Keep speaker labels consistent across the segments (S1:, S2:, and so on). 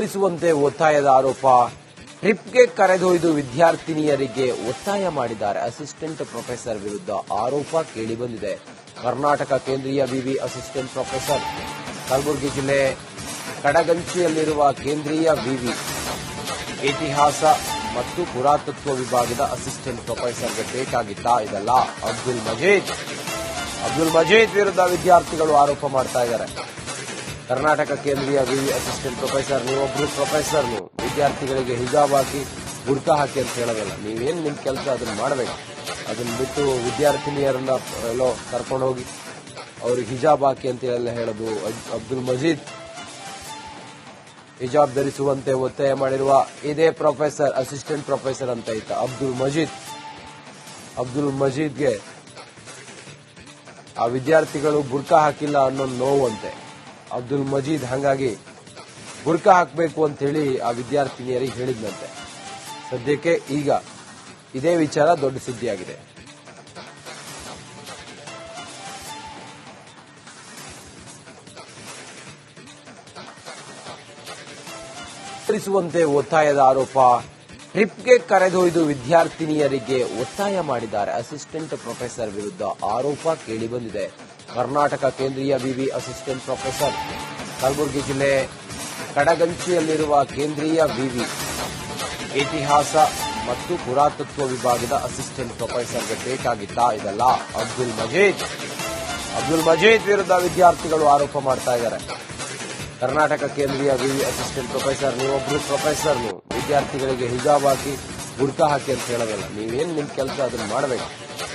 S1: ವಿತರಿಸುವಂತೆ ಒತ್ತಾಯದ ಆರೋಪ. ಟ್ರಿಪ್ಗೆ ಕರೆದೊಯ್ದು ವಿದ್ಯಾರ್ಥಿನಿಯರಿಗೆ ಒತ್ತಾಯ ಮಾಡಿದ್ದಾರೆ. ಅಸಿಸ್ಟೆಂಟ್ ಪ್ರೊಫೆಸರ್ ವಿರುದ್ಧ ಆರೋಪ ಕೇಳಿಬಂದಿದೆ. ಕರ್ನಾಟಕ ಕೇಂದ್ರೀಯ ವಿವಿ ಅಸಿಸ್ಟೆಂಟ್ ಪ್ರೊಫೆಸರ್. ಕಲಬುರಗಿ ಜಿಲ್ಲೆ ಕಡಗಂಚಿಯಲ್ಲಿರುವ ಕೇಂದ್ರೀಯ ವಿವಿ ಇತಿಹಾಸ ಮತ್ತು ಪುರಾತತ್ವ ವಿಭಾಗದ ಅಸಿಸ್ಟೆಂಟ್ ಪ್ರೊಫೆಸರ್ಗೆ ಬೇಕಾಗಿತ್ತ ಇದೆಲ್ಲ. ಅಬ್ದುಲ್ ಮಜೀದ್ ವಿರುದ್ಧ ವಿದ್ಯಾರ್ಥಿಗಳು ಆರೋಪ ಮಾಡ್ತಾ ಇದ್ದಾರೆ. ಕರ್ನಾಟಕ ಕೇಂದ್ರೀಯ ವಿವಿ ಅಸಿಸ್ಟೆಂಟ್ ಪ್ರೊಫೆಸರ್, ನೀವೊಬ್ರು ಪ್ರೊಫೆಸರ್, ವಿದ್ಯಾರ್ಥಿಗಳಿಗೆ ಹಿಜಾಬ್ ಹಾಕಿ ಬುರ್ಕಾ ಹಾಕಿ ಅಂತ ಹೇಳೋದಲ್ಲ. ನೀವೇನು ನಿಮ್ಮ ಕೆಲಸ ಅದನ್ನ ಮಾಡಬೇಕು. ಅದನ್ನ ಬಿಟ್ಟು ವಿದ್ಯಾರ್ಥಿನಿಯರನ್ನ ಎಲ್ಲೋ ಕರ್ಕೊಂಡು ಹೋಗಿ ಅವ್ರಿಗೆ ಹಿಜಾಬ್ ಹಾಕಿ ಅಂತ ಹೇಳೋದು. ಅಬ್ದುಲ್ ಮಜೀದ್ ಹಿಜಾಬ್ ಧರಿಸುವಂತೆ ಒತ್ತಾಯ ಮಾಡಿರುವ ಇದೇ ಪ್ರೊಫೆಸರ್, ಅಸಿಸ್ಟೆಂಟ್ ಪ್ರೊಫೆಸರ್ ಅಂತ ಇತ್ತ ಅಬ್ದುಲ್ ಮಜೀದ್ಗೆ ಆ ವಿದ್ಯಾರ್ಥಿಗಳು ಬುರ್ಕಾ ಹಾಕಿಲ್ಲ ಅನ್ನೋ ನೋವಂತೆ. ಅಬ್ದುಲ್ ಮಜೀದ್ ಹಾಗಾಗಿ ಬುರ್ಕಾ ಹಾಕಬೇಕು ಅಂತ ಹೇಳಿ ಆ ವಿದ್ಯಾರ್ಥಿನಿಯರಿಗೆ ಹೇಳಿದ್ನಂತೆ. ಸದ್ಯಕ್ಕೆ ಈಗ ಇದೇ ವಿಚಾರ ದೊಡ್ಡ ಸುದ್ದಿಯಾಗಿದೆ. ವಿತರಿಸುವಂತೆ ಒತ್ತಾಯದ ಆರೋಪ. ಟ್ರಿಪ್ಗೆ ಕರೆದೊಯ್ದು ವಿದ್ಯಾರ್ಥಿನಿಯರಿಗೆ ಒತ್ತಾಯ ಮಾಡಿದ್ದಾರೆ. ಅಸಿಸ್ಟೆಂಟ್ ಪ್ರೊಫೆಸರ್ ವಿರುದ್ಧ ಆರೋಪ ಕೇಳಿಬಂದಿದೆ. ಕರ್ನಾಟಕ ಕೇಂದ್ರೀಯ ವಿವಿ ಅಸಿಸ್ಟೆಂಟ್ ಪ್ರೊಫೆಸರ್. ಕಲಬುರಗಿ ಜಿಲ್ಲೆ ಕಡಗಂಚಿಯಲ್ಲಿರುವ ಕೇಂದ್ರೀಯ ವಿವಿ ಇತಿಹಾಸ ಮತ್ತು ಪುರಾತತ್ವ ವಿಭಾಗದ ಅಸಿಸ್ಟೆಂಟ್ ಪ್ರೊಫೆಸರ್ಗೆ ಬೇಕಾಗಿತ್ತ ಇದೆಲ್ಲ. ಅಬ್ದುಲ್ ಮಜೀದ್ ವಿರುದ್ಧ ವಿದ್ಯಾರ್ಥಿಗಳು ಆರೋಪ ಮಾಡ್ತಾ ಇದ್ದಾರೆ. ಕರ್ನಾಟಕ ಕೇಂದ್ರೀಯ ವಿವಿ ಅಸಿಸ್ಟೆಂಟ್ ಪ್ರೊಫೆಸರ್, ನೀವೊಬ್ರು ಪ್ರೊಫೆಸರ್, ವಿದ್ಯಾರ್ಥಿಗಳಿಗೆ ಹಿಜಾಬ್ ಹಾಕಿ ಬುರ್ಕಾ ಹಾಕಿ ಅಂತ ಹೇಳೋದಲ್ಲ. ನೀವೇನು ನಿಮ್ಮ ಕೆಲಸ ಅದನ್ನ ಮಾಡಬೇಕು.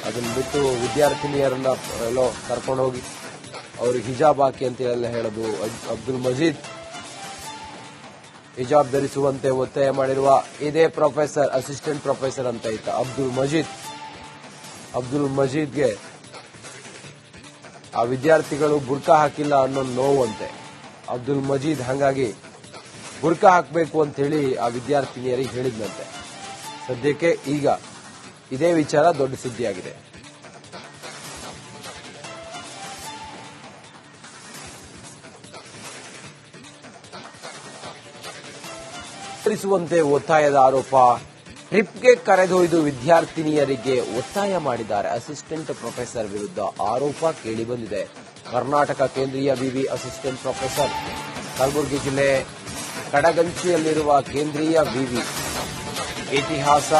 S1: ಅದನ್ನ ಬಿಟ್ಟು ವಿದ್ಯಾರ್ಥಿನಿಯರನ್ನ ಎಲ್ಲೋ ಕರ್ಕೊಂಡು ಹೋಗಿ ಅವ್ರಿಗೆ ಹಿಜಾಬ್ ಹಾಕಿ ಅಂತ ಹೇಳೋದು. ಅಬ್ದುಲ್ ಮಜೀದ್ ಹಿಜಾಬ್ ಧರಿಸುವಂತೆ ಒತ್ತಾಯ ಮಾಡಿರುವ ಇದೇ ಪ್ರೊಫೆಸರ್, ಅಸಿಸ್ಟೆಂಟ್ ಪ್ರೊಫೆಸರ್ ಅಂತ ಇತ್ತ ಅಬ್ದುಲ್ ಮಜೀದ್ಗೆ ಆ ವಿದ್ಯಾರ್ಥಿಗಳು ಬುರ್ಕಾ ಹಾಕಿಲ್ಲ ಅನ್ನೋ ನೋವಂತೆ. ಅಬ್ದುಲ್ ಮಜೀದ್ ಹಾಗಾಗಿ ಬುರ್ಕಾ ಹಾಕಬೇಕು ಅಂತ ಹೇಳಿ ಆ ವಿದ್ಯಾರ್ಥಿನಿಯರಿಗೆ ಹೇಳಿದ್ನಂತೆ. ಸದ್ಯಕ್ಕೆ ಈಗ ಇದೇ ವಿಚಾರ ದೊಡ್ಡ ಸುದ್ದಿಯಾಗಿದೆ. ವಿತರಿಸುವಂತೆ ಒತ್ತಾಯದ ಆರೋಪ. ಟ್ರಿಪ್ಗೆ ಕರೆದೊಯ್ದು ವಿದ್ಯಾರ್ಥಿನಿಯರಿಗೆ ಒತ್ತಾಯ ಮಾಡಿದ್ದಾರೆ. ಅಸಿಸ್ಟೆಂಟ್ ಪ್ರೊಫೆಸರ್ ವಿರುದ್ಧ ಆರೋಪ ಕೇಳಿಬಂದಿದೆ. ಕರ್ನಾಟಕ ಕೇಂದ್ರೀಯ ವಿವಿ ಅಸಿಸ್ಟೆಂಟ್ ಪ್ರೊಫೆಸರ್. ಕಲಬುರಗಿ ಜಿಲ್ಲೆ ಕಡಗಂಚಿಯಲ್ಲಿರುವ ಕೇಂದ್ರೀಯ ವಿವಿ ಇತಿಹಾಸ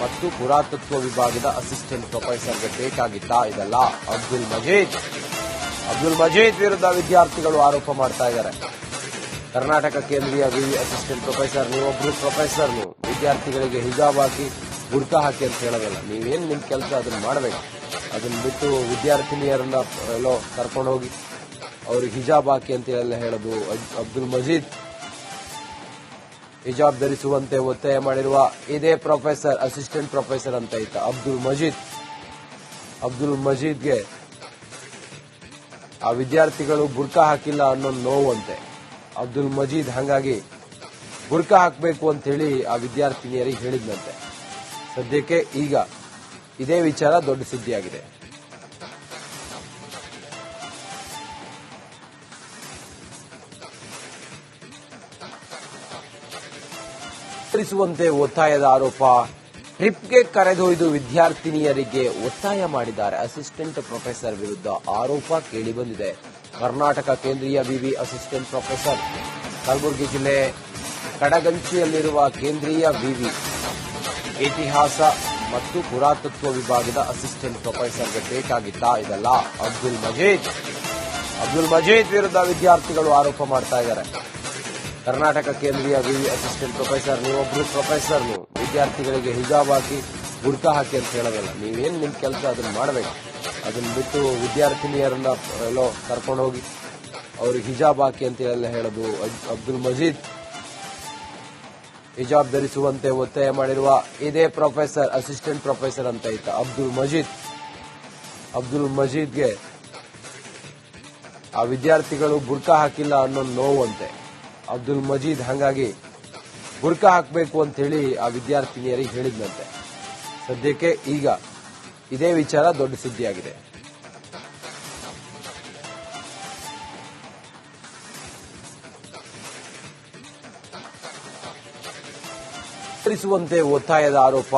S1: ಮತ್ತು ಪುರಾತತ್ವ ವಿಭಾಗದ ಅಸಿಸ್ಟೆಂಟ್ ಪ್ರೊಫೆಸರ್ಗೆ ಬೇಕಾಗಿತ್ತ ಇದೆಲ್ಲ. ಅಬ್ದುಲ್ ಮಜೀದ್ ವಿರುದ್ಧ ವಿದ್ಯಾರ್ಥಿಗಳು ಆರೋಪ ಮಾಡ್ತಾ ಇದ್ದಾರೆ. ಕರ್ನಾಟಕ ಕೇಂದ್ರೀಯ ವಿವಿ ಅಸಿಸ್ಟೆಂಟ್ ಪ್ರೊಫೆಸರ್, ನೀವೊಬ್ರು ಪ್ರೊಫೆಸರ್, ವಿದ್ಯಾರ್ಥಿಗಳಿಗೆ ಹಿಜಾಬ್ ಹಾಕಿ ಬುರ್ಕಾ ಹಾಕಿ ಅಂತ ಹೇಳೋದಲ್ಲ. ನೀವೇನು ನಿಮ್ಮ ಕೆಲಸ ಅದನ್ನ ಮಾಡಬೇಕು. ಅದನ್ನ ಬಿಟ್ಟು ವಿದ್ಯಾರ್ಥಿನಿಯರನ್ನ ಎಲ್ಲೋ ಕರ್ಕೊಂಡು ಹೋಗಿ ಅವ್ರಿಗೆ ಹಿಜಾಬ್ ಹಾಕಿ ಅಂತ ಹೇಳೋದು. ಅಬ್ದುಲ್ ಮಜೀದ್ ಹಿಜಾಬ್ ಧರಿಸುವಂತೆ ಒತ್ತಾಯ ಮಾಡಿರುವ ಇದೇ ಪ್ರೊಫೆಸರ್, ಅಸಿಸ್ಟೆಂಟ್ ಪ್ರೊಫೆಸರ್ ಅಂತ ಇತ್ತ ಅಬ್ದುಲ್ ಮಜೀದ್ಗೆ ಆ ವಿದ್ಯಾರ್ಥಿಗಳು ಬುರ್ಕಾ ಹಾಕಿಲ್ಲ ಅನ್ನೋ ನೋವಂತೆ. ಅಬ್ದುಲ್ ಮಜೀದ್ ಹಾಗಾಗಿ ಬುರ್ಕಾ ಹಾಕಬೇಕು ಅಂತ ಹೇಳಿ ಆ ವಿದ್ಯಾರ್ಥಿನಿಯರಿಗೆ ಹೇಳಿದ್ನಂತೆ. ಸದ್ಯಕ್ಕೆ ಈಗ ಇದೇ ವಿಚಾರ ದೊಡ್ಡ ಸುದ್ದಿಯಾಗಿದೆ. ವಿತರಿಸುವಂತೆ ಒತ್ತಾಯದ ಆರೋಪ. ಟ್ರಿಪ್ಗೆ ಕರೆದೊಯ್ದು ವಿದ್ಯಾರ್ಥಿನಿಯರಿಗೆ ಒತ್ತಾಯ ಮಾಡಿದ್ದಾರೆ. ಅಸಿಸ್ಟೆಂಟ್ ಪ್ರೊಫೆಸರ್ ವಿರುದ್ಧ ಆರೋಪ ಕೇಳಿಬಂದಿದೆ. ಕರ್ನಾಟಕ ಕೇಂದ್ರೀಯ ವಿವಿ ಅಸಿಸ್ಟೆಂಟ್ ಪ್ರೊಫೆಸರ್. ಕಲಬುರಗಿ ಜಿಲ್ಲೆ ಕಡಗಂಚಿಯಲ್ಲಿರುವ ಕೇಂದ್ರೀಯ ವಿವಿ ಇತಿಹಾಸ ಮತ್ತು ಪುರಾತತ್ವ ವಿಭಾಗದ ಅಸಿಸ್ಟೆಂಟ್ ಪ್ರೊಫೆಸರ್ಗೆ ಬೇಕಾಗಿತ್ತ ಇದೆಲ್ಲ. ಅಬ್ದುಲ್ ಮಜೀದ್ ವಿರುದ್ಧ ವಿದ್ಯಾರ್ಥಿಗಳು ಆರೋಪ ಮಾಡ್ತಾ ಇದ್ದಾರೆ. ಕರ್ನಾಟಕ ಕೇಂದ್ರೀಯ ವಿವಿ ಅಸಿಸ್ಟೆಂಟ್ ಪ್ರೊಫೆಸರ್, ನೀವೊಬ್ರು ಪ್ರೊಫೆಸರ್, ವಿದ್ಯಾರ್ಥಿಗಳಿಗೆ ಹಿಜಾಬ್ ಹಾಕಿ ಬುರ್ಕಾ ಹಾಕಿ ಅಂತ ಹೇಳೋದಲ್ಲ. ನೀವೇನು ನಿಮ್ಮ ಕೆಲಸ ಅದನ್ನ ಮಾಡಬೇಕು. ಅದನ್ನ ಬಿಟ್ಟು ವಿದ್ಯಾರ್ಥಿನಿಯರನ್ನ ಎಲ್ಲೋ ಕರ್ಕೊಂಡು ಹೋಗಿ ಅವ್ರಿಗೆ ಹಿಜಾಬ್ ಹಾಕಿ ಅಂತ ಹೇಳೋದು. ಅಬ್ದುಲ್ ಮಜೀದ್ ಹಿಜಾಬ್ ಧರಿಸುವಂತೆ ಒತ್ತಾಯ ಮಾಡಿರುವ ಇದೇ ಪ್ರೊಫೆಸರ್, ಅಸಿಸ್ಟೆಂಟ್ ಪ್ರೊಫೆಸರ್ ಅಂತ ಇತ್ತ ಅಬ್ದುಲ್ ಮಜೀದ್ಗೆ ಆ ವಿದ್ಯಾರ್ಥಿಗಳು ಬುರ್ಕಾ ಹಾಕಿಲ್ಲ ಅನ್ನೋ ನೋವಂತೆ. ಅಬ್ದುಲ್ ಮಜೀದ್ ಹಾಗಾಗಿ ಬುರ್ಕಾ ಹಾಕಬೇಕು ಅಂತ ಹೇಳಿ ಆ ವಿದ್ಯಾರ್ಥಿನಿಯರಿಗೆ ಹೇಳಿದ್ನಂತೆ. ಸದ್ಯಕ್ಕೆ ಈಗ ಇದೇ ವಿಚಾರ ದೊಡ್ಡ ಸುದ್ದಿಯಾಗಿದೆ. ವಿತರಿಸುವಂತೆ ಒತ್ತಾಯದ ಆರೋಪ.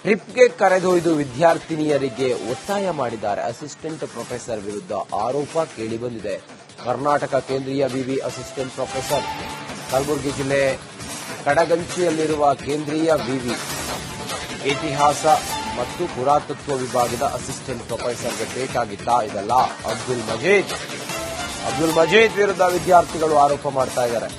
S1: ಟ್ರಿಪ್ಗೆ ಕರೆದೊಯ್ದು ವಿದ್ಯಾರ್ಥಿನಿಯರಿಗೆ ಒತ್ತಾಯ ಮಾಡಿದ್ದಾರೆ. ಅಸಿಸ್ಟೆಂಟ್ ಪ್ರೊಫೆಸರ್ ವಿರುದ್ಧ ಆರೋಪ ಕೇಳಿಬಂದಿದೆ. ಕರ್ನಾಟಕ ಕೇಂದ್ರೀಯ ವಿವಿ ಅಸಿಸ್ಟೆಂಟ್ ಪ್ರೊಫೆಸರ್. ಕಲಬುರಗಿ ಜಿಲ್ಲೆ ಕಡಗಂಚಿಯಲ್ಲಿರುವ ಕೇಂದ್ರೀಯ ವಿವಿ ಇತಿಹಾಸ ಮತ್ತು ಪುರಾತತ್ವ ವಿಭಾಗದ ಅಸಿಸ್ಟೆಂಟ್ ಪ್ರೊಫೆಸರ್ಗೆ ಬೇಕಾಗಿತ್ತಾ ಇದೆಲ್ಲ? ಅಬ್ದುಲ್ ಮಜೀದ್ ವಿರುದ್ಧ ವಿದ್ಯಾರ್ಥಿಗಳು ಆರೋಪ ಮಾಡ್ತಾ ಇದ್ದಾರೆ.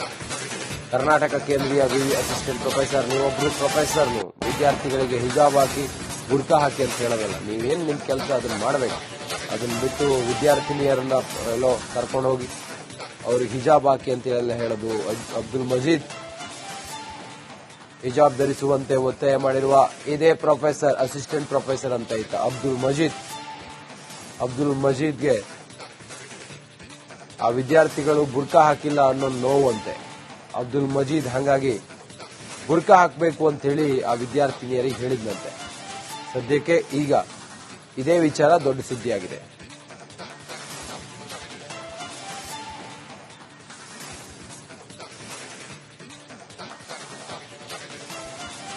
S1: ಕರ್ನಾಟಕ ಕೇಂದ್ರೀಯ ವಿವಿ ಅಸಿಸ್ಟೆಂಟ್ ಪ್ರೊಫೆಸರ್, ನೀವೊಬ್ರು ಪ್ರೊಫೆಸರ್, ವಿದ್ಯಾರ್ಥಿಗಳಿಗೆ ಹಿಜಾಬ್ ಹಾಕಿ ಬುರ್ಕಾ ಹಾಕಿ ಅಂತ ಹೇಳೋದಲ್ಲ. ನೀವೇನು ನಿಮ್ಮ ಕೆಲಸ ಅದನ್ನ ಮಾಡಬೇಕು. ಅದನ್ನ ಬಿಟ್ಟು ವಿದ್ಯಾರ್ಥಿನಿಯರನ್ನ ಎಲ್ಲೋ ಕರ್ಕೊಂಡು ಹೋಗಿ ಅವ್ರಿಗೆ ಹಿಜಾಬ್ ಹಾಕಿ ಅಂತ ಹೇಳೋದು. ಅಬ್ದುಲ್ ಮಜೀದ್ ಹಿಜಾಬ್ ಧರಿಸುವಂತೆ ಒತ್ತಾಯ ಮಾಡಿರುವ ಇದೇ ಪ್ರೊಫೆಸರ್, ಅಸಿಸ್ಟೆಂಟ್ ಪ್ರೊಫೆಸರ್ ಅಂತ ಇತ್ತ ಅಬ್ದುಲ್ ಮಜೀದ್ಗೆ ಆ ವಿದ್ಯಾರ್ಥಿಗಳು ಬುರ್ಕಾ ಹಾಕಿಲ್ಲ ಅನ್ನೋ ನೋವಂತೆ. ಅಬ್ದುಲ್ ಮಜೀದ್ ಹಾಗಾಗಿ ಬುರ್ಕಾ ಹಾಕಬೇಕು ಅಂತ ಹೇಳಿ ಆ ವಿದ್ಯಾರ್ಥಿನಿಯರಿಗೆ ಹೇಳಿದ್ನಂತೆ. ಸದ್ಯಕ್ಕೆ ಈಗ ಇದೇ ವಿಚಾರ ದೊಡ್ಡ ಸುದ್ದಿಯಾಗಿದೆ.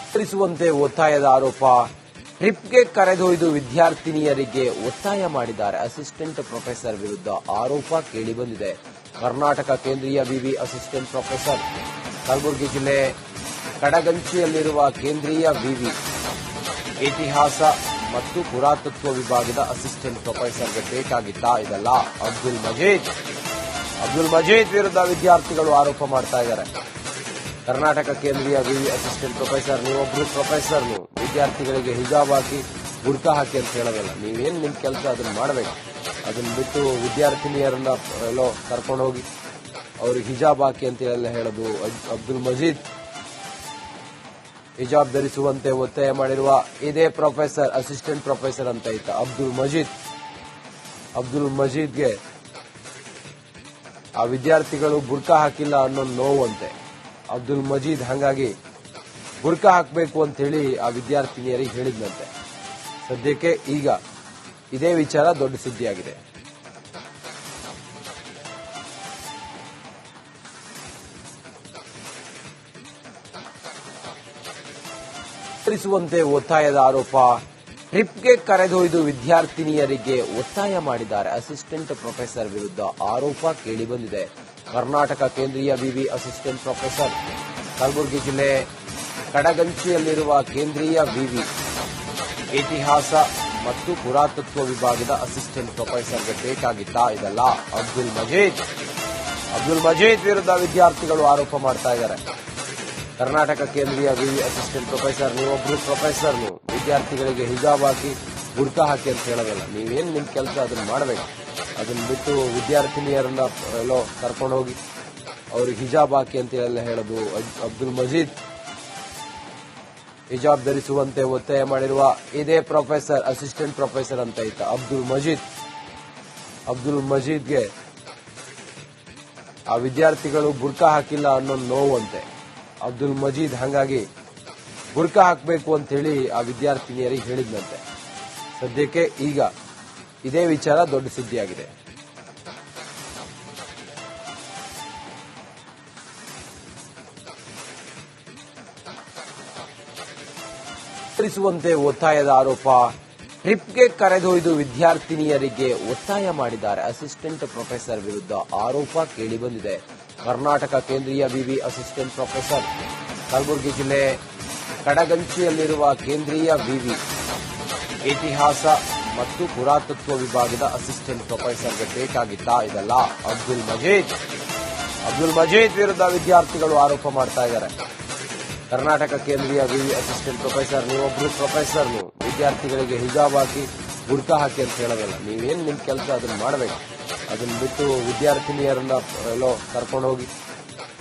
S1: ವಿತರಿಸುವಂತೆ ಒತ್ತಾಯದ ಆರೋಪ. ಟ್ರಿಪ್ಗೆ ಕರೆದೊಯ್ದು ವಿದ್ಯಾರ್ಥಿನಿಯರಿಗೆ ಒತ್ತಾಯ ಮಾಡಿದ್ದಾರೆ. ಅಸಿಸ್ಟೆಂಟ್ ಪ್ರೊಫೆಸರ್ ವಿರುದ್ಧ ಆರೋಪ ಕೇಳಿಬಂದಿದೆ. ಕರ್ನಾಟಕ ಕೇಂದ್ರೀಯ ವಿವಿ ಅಸಿಸ್ಟೆಂಟ್ ಪ್ರೊಫೆಸರ್. ಕಲಬುರಗಿ ಜಿಲ್ಲೆ ಕಡಗಂಚಿಯಲ್ಲಿರುವ ಕೇಂದ್ರೀಯ ವಿವಿ ಇತಿಹಾಸ ಮತ್ತು ಪುರಾತತ್ವ ವಿಭಾಗದ ಅಸಿಸ್ಟೆಂಟ್ ಪ್ರೊಫೆಸರ್ಗೆ ಬೇಕಾಗಿತ್ತಾ ಇದೆಲ್ಲ? ಅಬ್ದುಲ್ ಮಜೀದ್ ವಿರುದ್ಧ ವಿದ್ಯಾರ್ಥಿಗಳು ಆರೋಪ ಮಾಡ್ತಾ ಇದ್ದಾರೆ. ಕರ್ನಾಟಕ ಕೇಂದ್ರೀಯ ವಿವಿ ಅಸಿಸ್ಟೆಂಟ್ ಪ್ರೊಫೆಸರ್, ನೀವೊಬ್ರು ಪ್ರೊಫೆಸರ್, ವಿದ್ಯಾರ್ಥಿಗಳಿಗೆ ಹಿಜಾಬ್ ಹಾಕಿ ಬುರ್ಕಾ ಹಾಕಿ ಅಂತ ಹೇಳೋದಲ್ಲ. ನೀವೇನು ನಿಮ್ಮ ಕೆಲಸ ಅದನ್ನ ಮಾಡಬೇಕು. ಅದನ್ನ ಬಿಟ್ಟು ವಿದ್ಯಾರ್ಥಿನಿಯರನ್ನ ಎಲ್ಲೋ ಕರ್ಕೊಂಡು ಹೋಗಿ ಅವ್ರಿಗೆ ಹಿಜಾಬ್ ಹಾಕಿ ಅಂತ ಹೇಳೋದು. ಅಬ್ದುಲ್ ಮಜೀದ್ ಹಿಜಾಬ್ ಧರಿಸುವಂತೆ ಒತ್ತಾಯ ಮಾಡಿರುವ ಇದೇ ಪ್ರೊಫೆಸರ್, ಅಸಿಸ್ಟೆಂಟ್ ಪ್ರೊಫೆಸರ್ ಅಂತ ಇತ್ತ ಅಬ್ದುಲ್ ಮಜೀದ್ಗೆ ಆ ವಿದ್ಯಾರ್ಥಿಗಳು ಬುರ್ಕಾ ಹಾಕಿಲ್ಲ ಅನ್ನೋ ನೋವಂತೆ. ಅಬ್ದುಲ್ ಮಜೀದ್ ಹಾಗಾಗಿ ಬುರ್ಕಾ ಹಾಕಬೇಕು ಅಂತ ಹೇಳಿ ಆ ವಿದ್ಯಾರ್ಥಿನಿಯರಿಗೆ ಹೇಳಿದ್ನಂತೆ. ಸದ್ಯಕ್ಕೆ ಈಗ ಇದೇ ವಿಚಾರ ದೊಡ್ಡ ಸುದ್ದಿಯಾಗಿದೆ. ವಿತರಿಸುವಂತೆ ಒತ್ತಾಯದ ಆರೋಪ. ಟ್ರಿಪ್ಗೆ ಕರೆದೊಯ್ದು ವಿದ್ಯಾರ್ಥಿನಿಯರಿಗೆ ಒತ್ತಾಯ ಮಾಡಿದ್ದಾರೆ. ಅಸಿಸ್ಟೆಂಟ್ ಪ್ರೊಫೆಸರ್ ವಿರುದ್ಧ ಆರೋಪ ಕೇಳಿಬಂದಿದೆ. ಕರ್ನಾಟಕ ಕೇಂದ್ರೀಯ ವಿವಿ ಅಸಿಸ್ಟೆಂಟ್ ಪ್ರೊಫೆಸರ್. ಕಲಬುರಗಿ ಜಿಲ್ಲೆ ಕಡಗಂಚಿಯಲ್ಲಿರುವ ಕೇಂದ್ರೀಯ ವಿವಿ ಇತಿಹಾಸ ಮತ್ತು ಪುರಾತತ್ವ ವಿಭಾಗದ ಅಸಿಸ್ಟೆಂಟ್ ಪ್ರೊಫೆಸರ್ಗೆ ಬೇಕಾಗಿತ್ತಾ ಇದೆಲ್ಲ? ಅಬ್ದುಲ್ ಮಜೀದ್ ವಿರುದ್ಧ ವಿದ್ಯಾರ್ಥಿಗಳು ಆರೋಪ ಮಾಡ್ತಾ ಇದ್ದಾರೆ. ಕರ್ನಾಟಕ ಕೇಂದ್ರೀಯ ವಿವಿ ಅಸಿಸ್ಟೆಂಟ್ ಪ್ರೊಫೆಸರ್, ನೀವೊಬ್ರು ಪ್ರೊಫೆಸರ್, ವಿದ್ಯಾರ್ಥಿಗಳಿಗೆ ಹಿಜಾಬ್ ಹಾಕಿ ಬುರ್ಕಾ ಹಾಕಿ ಅಂತ ಹೇಳೋದಲ್ಲ. ನೀವೇನು ನಿಮ್ಮ ಕೆಲಸ ಅದನ್ನ ಮಾಡಬೇಕು. ಅದನ್ನ ಬಿಟ್ಟು ವಿದ್ಯಾರ್ಥಿನಿಯರನ್ನ ಎಲ್ಲೋ ಕರ್ಕೊಂಡು ಹೋಗಿ ಅವ್ರಿಗೆ ಹಿಜಾಬ್ ಹಾಕಿ ಅಂತ ಹೇಳೋದು. ಅಬ್ದುಲ್ ಮಜೀದ್ ಹಿಜಾಬ್ ಧರಿಸುವಂತೆ ಒತ್ತಾಯ ಮಾಡಿರುವ ಇದೇ ಪ್ರೊಫೆಸರ್, ಅಸಿಸ್ಟೆಂಟ್ ಪ್ರೊಫೆಸರ್ ಅಂತ ಇತ್ತ ಅಬ್ದುಲ್ ಮಜೀದ್ಗೆ ಆ ವಿದ್ಯಾರ್ಥಿಗಳು ಬುರ್ಕಾ ಹಾಕಿಲ್ಲ ಅನ್ನೋ ನೋವಂತೆ. ಅಬ್ದುಲ್ ಮಜೀದ್ ಹಾಗಾಗಿ ಬುರ್ಕಾ ಹಾಕಬೇಕು ಅಂತ ಹೇಳಿ ಆ ವಿದ್ಯಾರ್ಥಿನಿಯರಿಗೆ ಹೇಳಿದ್ನಂತೆ. ಸದ್ಯಕ್ಕೆ ಈಗ ಇದೇ ವಿಚಾರ ದೊಡ್ಡ ಸುದ್ದಿಯಾಗಿದೆ. ವಿತರಿಸುವಂತೆ ಒತ್ತಾಯದ ಆರೋಪ. ಟ್ರಿಪ್ಗೆ ಕರೆದೊಯ್ದು ವಿದ್ಯಾರ್ಥಿನಿಯರಿಗೆ ಒತ್ತಾಯ ಮಾಡಿದ್ದಾರೆ. ಅಸಿಸ್ಟೆಂಟ್ ಪ್ರೊಫೆಸರ್ ವಿರುದ್ಧ ಆರೋಪ ಕೇಳಿಬಂದಿದೆ. ಕರ್ನಾಟಕ ಕೇಂದ್ರೀಯ ವಿವಿ ಅಸಿಸ್ಟೆಂಟ್ ಪ್ರೊಫೆಸರ್. ಕಲಬುರಗಿ ಜಿಲ್ಲೆ ಕಡಗಂಚಿಯಲ್ಲಿರುವ ಕೇಂದ್ರೀಯ ವಿವಿ ಇತಿಹಾಸ ಮತ್ತು ಪುರಾತತ್ವ ವಿಭಾಗದ ಅಸಿಸ್ಟೆಂಟ್ ಪ್ರೊಫೆಸರ್ಗೆ ಬೇಕಾಗಿತ್ತಾ ಇದೆಲ್ಲ? ಅಬ್ದುಲ್ ಮಜೀದ್ ವಿರುದ್ಧ ವಿದ್ಯಾರ್ಥಿಗಳು ಆರೋಪ ಮಾಡ್ತಾ ಇದ್ದಾರೆ. ಕರ್ನಾಟಕ ಕೇಂದ್ರೀಯ ವಿವಿ ಅಸಿಸ್ಟೆಂಟ್ ಪ್ರೊಫೆಸರ್, ನೀವೊಬ್ರು ಪ್ರೊಫೆಸರ್, ವಿದ್ಯಾರ್ಥಿಗಳಿಗೆ ಹಿಜಾಬ್ ಹಾಕಿ ಬುರ್ಕಾ ಹಾಕಿ ಅಂತ ಹೇಳೋದಲ್ಲ. ನೀವೇನು ನಿಮ್ಮ ಕೆಲಸ ಅದನ್ನ ಮಾಡಬೇಕು. ಅದನ್ನ ಬಿಟ್ಟು ವಿದ್ಯಾರ್ಥಿನಿಯರನ್ನ ಎಲ್ಲೋ ಕರ್ಕೊಂಡು ಹೋಗಿ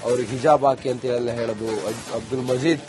S1: ಅವ್ರಿಗೆ ಹಿಜಾಬ್ ಹಾಕಿ ಅಂತ ಹೇಳೋದು. ಅಬ್ದುಲ್ ಮಜೀದ್